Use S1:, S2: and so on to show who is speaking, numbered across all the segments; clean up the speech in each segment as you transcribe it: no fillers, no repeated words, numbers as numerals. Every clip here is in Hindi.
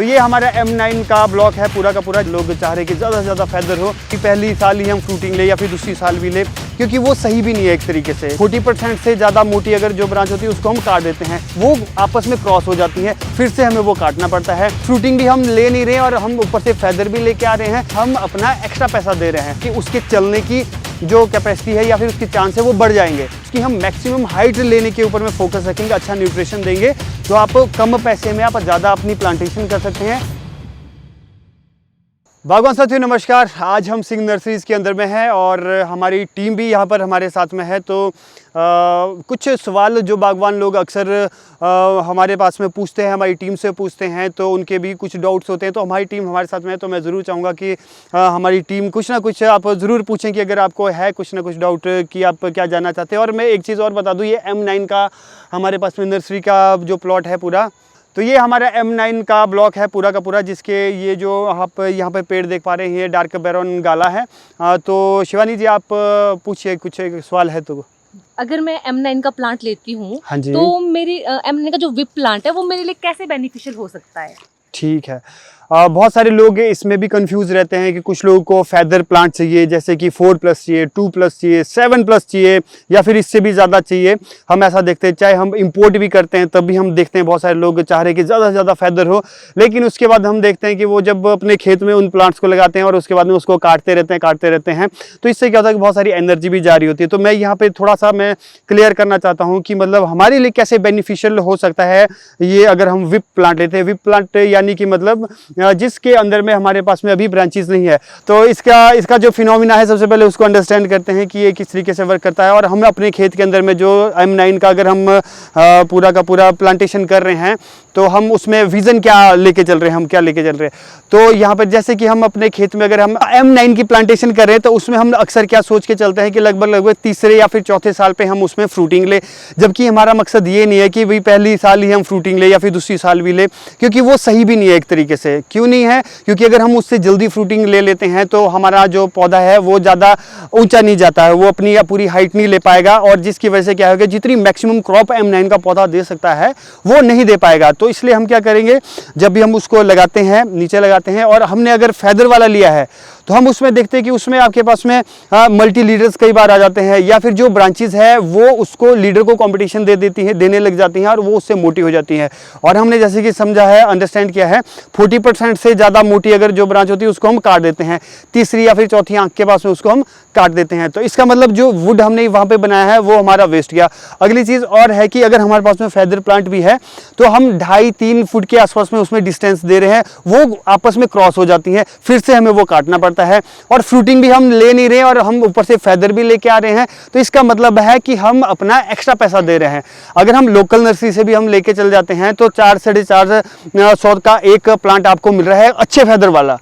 S1: तो ये हमारा M9 का ब्लॉक है पूरा का पूरा। लोग चाह रहे कि ज़्यादा से ज़्यादा फेदर हो कि पहली साल ही हम फ्रूटिंग ले या फिर दूसरी साल भी ले, क्योंकि वो सही भी नहीं है एक तरीके से। 40% से ज़्यादा मोटी अगर जो ब्रांच होती है उसको हम काट देते हैं, वो आपस में क्रॉस हो जाती है, फिर से हमें वो काटना पड़ता है। फ्रूटिंग भी हम ले नहीं रहे हैं और हम ऊपर से फेदर भी लेके आ रहे हैं। हम अपना एक्स्ट्रा पैसा दे रहे हैं कि उसके चलने की जो कैपेसिटी है या फिर उसके चांस है वो बढ़ जाएंगे। उसकी हम मैक्सिमम हाइट लेने के ऊपर में फोकस रखेंगे, अच्छा न्यूट्रिशन देंगे तो आप कम पैसे में आप ज़्यादा अपनी प्लांटेशन कर सकते हैं। बागवान साथियों नमस्कार, आज हम सिंह नर्सरीज़ के अंदर में हैं और हमारी टीम भी यहाँ पर हमारे साथ में है। तो कुछ सवाल जो बागवान लोग अक्सर हमारे पास में पूछते हैं, हमारी टीम से पूछते हैं, तो उनके भी कुछ डाउट्स होते हैं। तो हमारी टीम हमारे साथ में है, तो मैं ज़रूर चाहूँगा कि हमारी टीम कुछ ना कुछ आप ज़रूर पूछें कि अगर आपको है कुछ ना कुछ डाउट कि आप क्या जानना चाहते हैं। और मैं एक चीज़ और बता दूँ, ये M9 का हमारे पास में नर्सरी का जो प्लॉट है पूरा, तो ये हमारा M9 का ब्लॉक है पूरा का पूरा, जिसके ये जो आप यहाँ पे पेड़ देख पा रहे हैं ये डार्क बैरोन गाला है। तो शिवानी जी आप पूछिए, कुछ सवाल है तो।
S2: अगर मैं M9 का प्लांट लेती हूँ
S1: हाँ जी,
S2: तो मेरी M9 का जो विप प्लांट है वो मेरे लिए कैसे बेनिफिशियल हो सकता है?
S1: ठीक है। बहुत सारे लोग इसमें भी कंफ्यूज रहते हैं कि कुछ लोगों को फेदर प्लांट चाहिए, जैसे कि 4+ चाहिए, 2+ चाहिए, 7+ चाहिए या फिर इससे भी ज़्यादा चाहिए। हम ऐसा देखते हैं, चाहे हम इंपोर्ट भी करते हैं तब भी हम देखते हैं बहुत सारे लोग चाह रहे हैं कि ज़्यादा से ज़्यादा फेदर हो, लेकिन उसके बाद हम देखते हैं कि वो जब अपने खेत में उन प्लांट्स को लगाते हैं और उसके बाद में उसको काटते रहते हैं तो इससे क्या होता है कि बहुत सारी एनर्जी भी जारी होती है। तो मैं यहाँ पर थोड़ा सा मैं क्लियर करना चाहता हूँ कि मतलब हमारे लिए कैसे बेनिफिशियल हो सकता है ये अगर हम विप प्लांट लेते हैं। विप प्लांट यानी कि मतलब जिसके अंदर में हमारे पास में अभी ब्रांचेस नहीं है। तो इसका जो फिनोमिना है, सबसे पहले उसको अंडरस्टैंड करते हैं कि ये किस तरीके से वर्क करता है। और हम अपने खेत के अंदर में जो M9 का अगर हम पूरा का पूरा प्लांटेशन कर रहे हैं तो हम उसमें विजन क्या लेके चल रहे हैं, हम क्या लेके चल रहे हैं। तो यहाँ पर जैसे कि हम अपने खेत में अगर हम M9 की प्लांटेशन कर रहे हैं तो उसमें हम अक्सर क्या सोच के चलते हैं कि लगभग तीसरे या फिर चौथे साल पे हम उसमें फ्रूटिंग ले, जबकि हमारा मकसद ये नहीं है कि भाई पहली साल ही हम फ्रूटिंग ले या फिर दूसरी साल भी ले, क्योंकि वो सही भी नहीं है एक तरीके से। क्यों नहीं है? क्योंकि अगर हम उससे जल्दी फ्रूटिंग ले लेते हैं तो हमारा जो पौधा है वो ज़्यादा ऊंचा नहीं जाता है, वो अपनी पूरी हाइट नहीं ले पाएगा और जिसकी वजह से क्या होगा, जितनी मैक्सिमम क्रॉप M9 का पौधा दे सकता है वो नहीं दे पाएगा। तो इसलिए हम क्या करेंगे, जब भी हम उसको लगाते हैं नीचे लगाते हैं और हमने अगर फेदर वाला लिया है तो हम उसमें देखते हैं कि उसमें आपके पास में मल्टी लीडर्स कई बार आ जाते हैं या फिर जो ब्रांचेस है वो उसको लीडर को कंपटीशन देने लग जाती हैं और वो उससे मोटी हो जाती हैं। और हमने जैसे कि समझा है, अंडरस्टैंड किया है, 40% से ज़्यादा मोटी अगर जो ब्रांच होती है उसको हम काट देते हैं, तीसरी या फिर चौथी आंख के पास में उसको हम काट देते हैं। तो इसका मतलब जो वुड हमने वहाँ पे बनाया है वो हमारा वेस्ट गया। अगली चीज़ और है कि अगर हमारे पास में फेदर प्लांट भी है तो हम 2.5-3 फुट के आसपास में उसमें डिस्टेंस दे रहे हैं, वो आपस में क्रॉस हो जाती है, फिर से हमें वो काटना पड़ता है। और फ्रूटिंग भी हम ले नहीं रहे हैं और हम ऊपर से फेदर भी लेके आ रहे हैं, तो इसका मतलब है कि हम अपना एक्स्ट्रा पैसा दे रहे हैं। अगर हम लोकल नर्सरी से भी हम लेके चल जाते हैं तो 400-450 का एक प्लांट आपको मिल रहा है अच्छे फेदर वाला,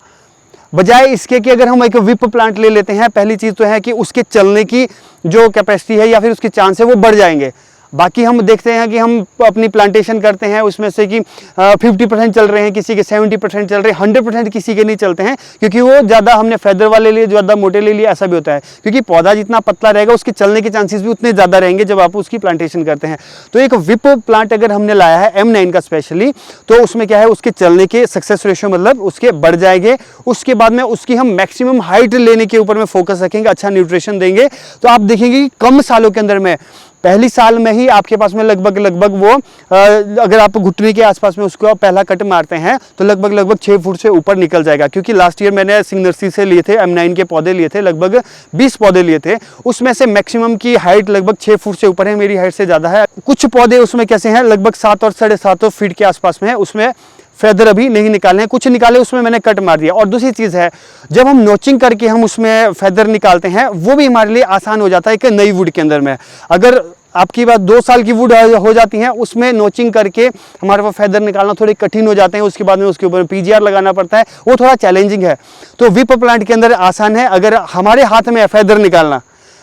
S1: बजाय इसके कि अगर हम एक विप प्लांट ले लेते हैं। पहली चीज़ तो है कि उसके चलने की जो कैपेसिटी है या फिर उसके चांस है वो बढ़ जाएंगे। बाकी हम देखते हैं कि हम अपनी प्लांटेशन करते हैं उसमें से कि 50% चल रहे हैं, किसी के 70% चल रहे हैं, 100% किसी के नहीं चलते हैं, क्योंकि वो ज़्यादा हमने फेदर वाले लिए, ज़्यादा मोटे ले लिए, ऐसा भी होता है। क्योंकि पौधा जितना पतला रहेगा उसके चलने के चांसेस भी उतने ज़्यादा रहेंगे जब आप उसकी प्लांटेशन करते हैं। तो एक विप प्लांट अगर हमने लाया है M9 का स्पेशली, तो उसमें क्या है, उसके चलने के सक्सेस रेशियो मतलब उसके बढ़ जाएंगे। उसके बाद में उसकी हम मैक्सिमम हाइट लेने के ऊपर में फोकस रखेंगे, अच्छा न्यूट्रिशन देंगे। तो आप देखेंगे कि कम सालों के अंदर में, पहली साल में ही आपके पास में लगभग वो अगर आप घुटने के आसपास में उसको पहला कट मारते हैं तो लगभग 6 फुट से ऊपर निकल जाएगा। क्योंकि लास्ट ईयर मैंने सिंह नर्सरी से लिए थे, M9 के पौधे लिए थे, लगभग 20 पौधे लिए थे, उसमें से मैक्सिमम की हाइट लगभग 6 फुट से ऊपर है, मेरी हाइट से ज़्यादा है। कुछ पौधे उसमें कैसे हैं, लगभग 7 और 7.5 फीट के आसपास में है, उसमें फेदर अभी नहीं निकाले हैं, कुछ निकाले उसमें मैंने कट मार दिया। और दूसरी चीज़ है, जब हम नोचिंग करके हम उसमें फेदर निकालते हैं वो भी हमारे लिए आसान हो जाता है। एक नई वुड के अंदर में अगर आपकी बात 2 साल की वुड हो जाती है, उसमें नोचिंग करके हमारे पास फेदर निकालना थोड़े कठिन हो जाते हैं, उसके बाद में उसके ऊपर PGR लगाना पड़ता है, वो थोड़ा चैलेंजिंग है। तो विप प्लांट के अंदर आसान है, अगर हमारे हाथ में है फेदर निकालना,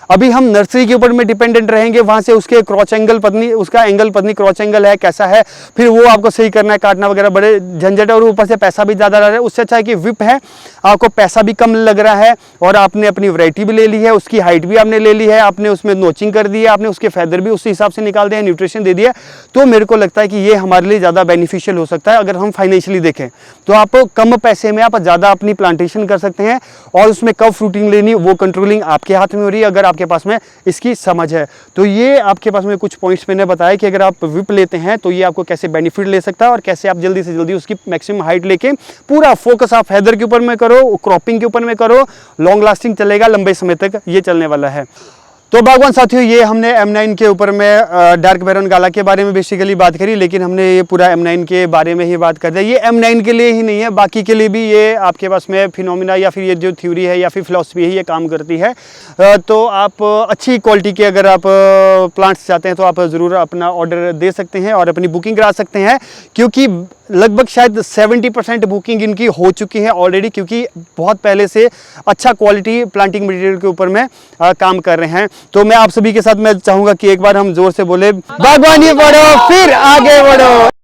S1: अभी हम नर्सरी के ऊपर में डिपेंडेंट रहेंगे, वहाँ से उसके क्रॉच एंगल पत्नी, उसका एंगल पत्नी क्रॉच एंगल है कैसा है, फिर वो आपको सही करना है, काटना वगैरह बड़े झंझट है और ऊपर से पैसा भी ज़्यादा लग रहा है। उससे अच्छा है कि विप है, आपको पैसा भी कम लग रहा है और आपने अपनी वैरायटी भी ले ली है, उसकी हाइट भी आपने ले ली है, आपने उसमें नोचिंग कर दी है, आपने उसके फैदर भी उसी हिसाब से निकाल दिया है, न्यूट्रिशन दे दिया। तो मेरे को लगता है कि ये हमारे लिए ज़्यादा बेनिफिशियल हो सकता है। अगर हम फाइनेंशियली देखें तो आप कम पैसे में आप ज़्यादा अपनी प्लांटेशन कर सकते हैं और उसमें कब फ्रूटिंग लेनी वो कंट्रोलिंग आपके हाथ में हो रही है, अगर आपके पास में इसकी समझ है। तो ये आपके पास में कुछ पॉइंट्स मैंने बताया कि अगर आप विप लेते हैं तो ये आपको कैसे बेनिफिट ले सकता है और कैसे आप जल्दी से जल्दी उसकी मैक्सिमम हाइट लेके पूरा फोकस आप फेदर के ऊपर में करो, क्रॉपिंग के ऊपर में करो, लॉन्ग लास्टिंग चलेगा, लंबे समय तक ये चलने वाला है। तो बागवान साथियों, ये हमने M9 के ऊपर में डार्क बैरन गाला के बारे में बेसिकली बात करी, लेकिन हमने ये पूरा M9 के बारे में ही बात कर दिया। ये M9 के लिए ही नहीं है, बाकी के लिए भी ये आपके पास में फिनोमिना या फिर ये जो थ्योरी है या फिर फिलॉसफी है ये काम करती है। तो आप अच्छी क्वालिटी के अगर आप प्लांट्स चाहते हैं तो आप ज़रूर अपना ऑर्डर दे सकते हैं और अपनी बुकिंग करा सकते हैं, क्योंकि लगभग शायद 70% बुकिंग इनकी हो चुकी है ऑलरेडी, क्योंकि बहुत पहले से अच्छा क्वालिटी प्लांटिंग मटेरियल के ऊपर में काम कर रहे हैं। तो मैं आप सभी के साथ मैं चाहूँगा कि एक बार हम जोर से बोले, बागवानी बढ़ो फिर आगे बढ़ो।